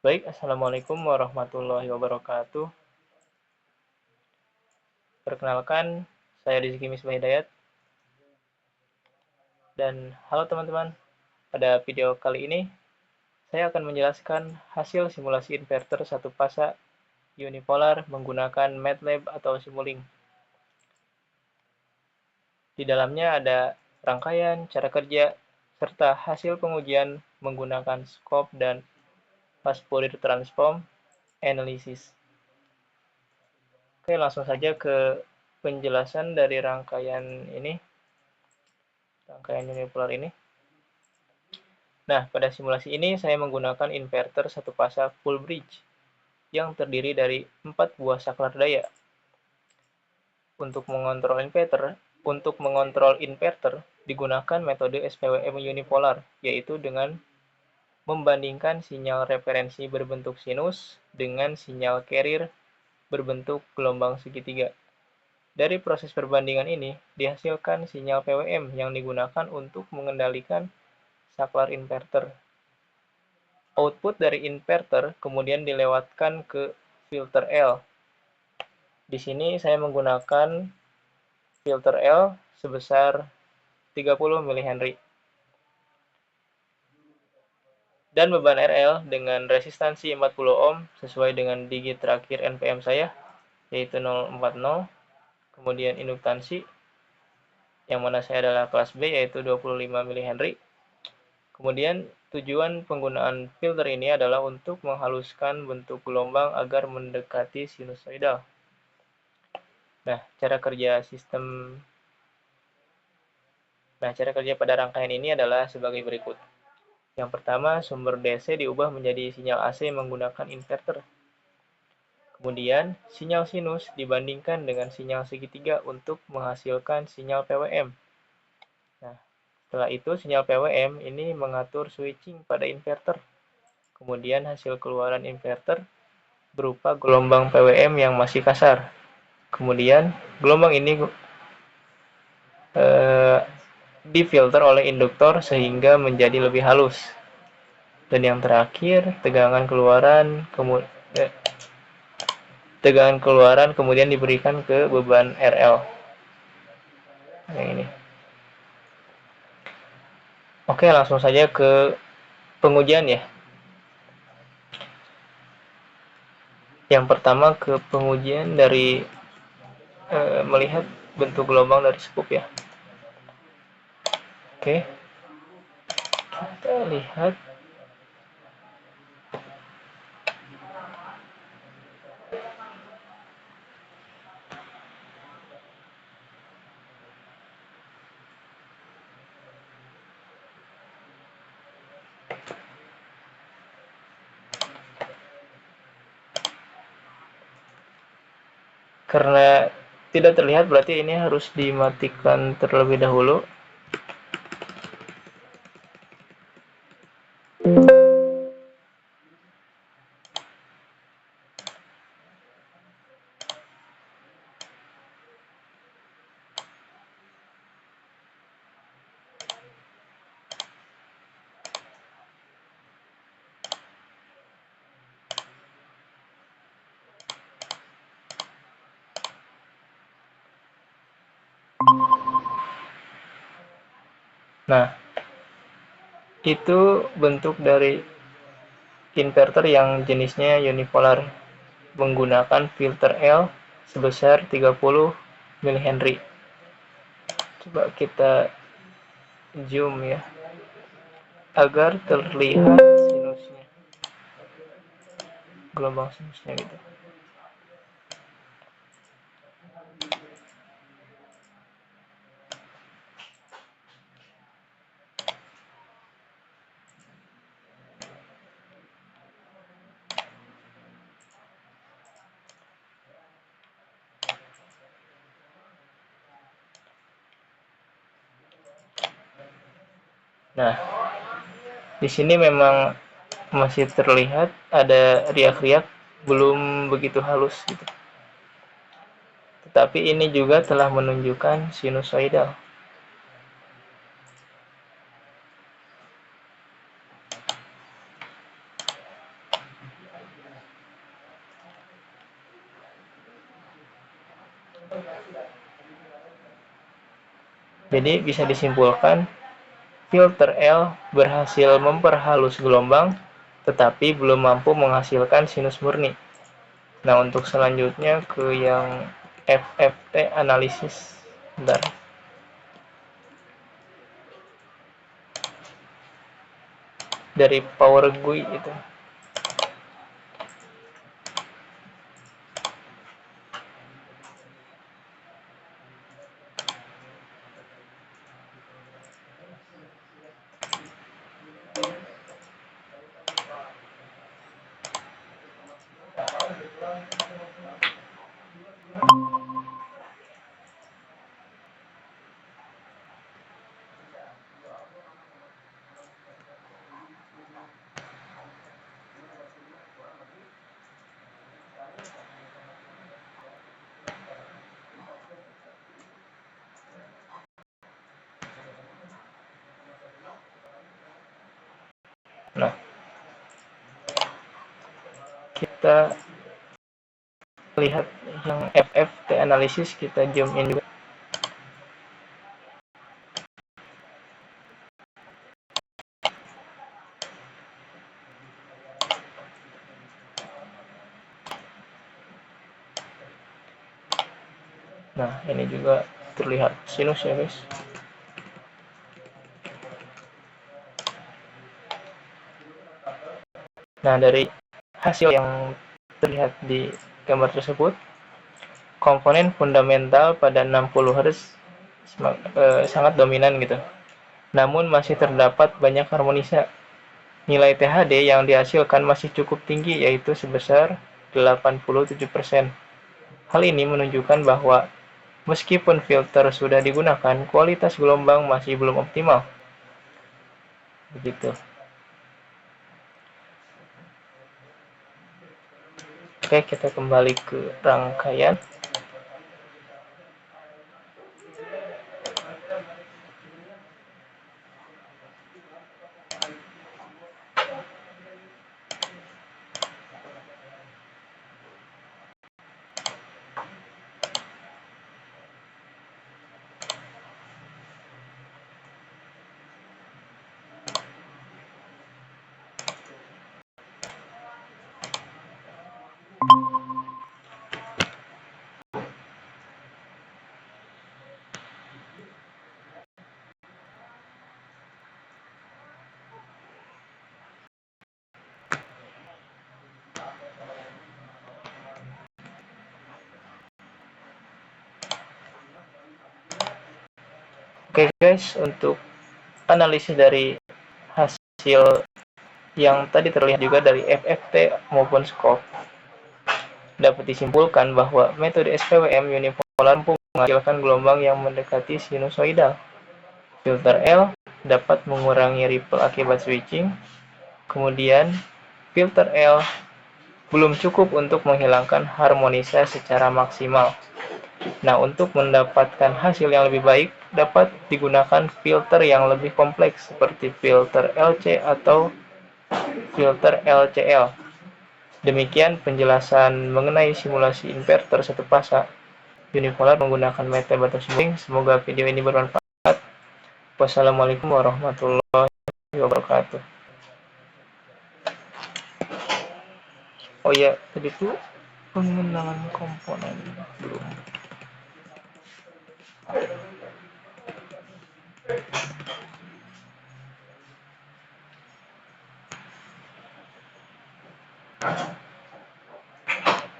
Baik, Assalamualaikum warahmatullahi wabarakatuh. Perkenalkan, saya Rizky Misbah Hidayat. Dan halo teman-teman, pada video kali ini saya akan menjelaskan hasil simulasi inverter satu fasa unipolar menggunakan MATLAB atau Simulink. Di dalamnya ada rangkaian, cara kerja, serta hasil pengujian menggunakan scope dan fast Fourier transform analysis. Oke, langsung saja ke penjelasan dari rangkaian unipolar ini. Nah, pada simulasi ini saya menggunakan inverter satu fasa full bridge yang terdiri dari 4 buah saklar daya. Untuk mengontrol inverter digunakan metode SPWM unipolar, yaitu dengan membandingkan sinyal referensi berbentuk sinus dengan sinyal carrier berbentuk gelombang segitiga. Dari proses perbandingan ini dihasilkan sinyal PWM yang digunakan untuk mengendalikan saklar inverter. Output dari inverter kemudian dilewatkan ke filter L. Di sini saya menggunakan filter L sebesar 30 mH. Dan beban RL dengan resistansi 40 ohm sesuai dengan digit terakhir NPM saya, yaitu 040. Kemudian induktansi, yang mana saya adalah kelas B, yaitu 25 mH. Kemudian tujuan penggunaan filter ini adalah untuk menghaluskan bentuk gelombang agar mendekati sinusoidal. Nah, cara kerja pada rangkaian ini adalah sebagai berikut. Yang pertama, sumber DC diubah menjadi sinyal AC menggunakan inverter. Kemudian, sinyal sinus dibandingkan dengan sinyal segitiga untuk menghasilkan sinyal PWM. Nah, setelah itu sinyal PWM ini mengatur switching pada inverter. Kemudian hasil keluaran inverter berupa gelombang PWM yang masih kasar. Kemudian gelombang ini difilter oleh induktor sehingga menjadi lebih halus. Dan yang terakhir, tegangan keluaran kemudian diberikan ke beban RL. Yang ini. Oke, langsung saja ke pengujian ya. Yang pertama ke pengujian dari melihat bentuk gelombang dari scoop ya. Oke, kita lihat. Karena tidak terlihat berarti ini harus dimatikan terlebih dahulu. Nah, itu bentuk dari inverter yang jenisnya unipolar menggunakan filter L sebesar 30 mH. Coba kita zoom ya agar terlihat sinusnya, gelombang sinusnya gitu. Nah, di sini memang masih terlihat ada riak-riak belum begitu halus gitu. Tetapi ini juga telah menunjukkan sinusoidal. Jadi bisa disimpulkan, filter L berhasil memperhalus gelombang, tetapi belum mampu menghasilkan sinus murni. Nah, untuk selanjutnya ke yang FFT analisis. Bentar. Dari Power GUI itu. Nah, kita lihat yang FFT analisis, kita zoom in juga. Nah, ini juga terlihat sinus ya guys. Nah, dari hasil yang terlihat di gambar tersebut, komponen fundamental pada 60 Hz sangat dominan gitu. Namun masih terdapat banyak harmonisa. Nilai THD yang dihasilkan masih cukup tinggi, yaitu sebesar 87%. Hal ini menunjukkan bahwa meskipun filter sudah digunakan, kualitas gelombang masih belum optimal. Begitu. Oke, kita kembali ke rangkaian. Oke guys, untuk analisis dari hasil yang tadi terlihat juga dari FFT maupun scope, dapat disimpulkan bahwa metode SPWM unipolar mampu menghasilkan gelombang yang mendekati sinusoidal. Filter L dapat mengurangi ripple akibat switching. Kemudian, filter L belum cukup untuk menghilangkan harmonisa secara maksimal. Nah, untuk mendapatkan hasil yang lebih baik, dapat digunakan filter yang lebih kompleks seperti filter LC atau filter LCL. Demikian penjelasan mengenai simulasi inverter satu fasa unipolar menggunakan metode batas swing. Semoga video ini bermanfaat. Wassalamualaikum warahmatullahi wabarakatuh. Oh iya, tadi tuh pengenalan komponen belum.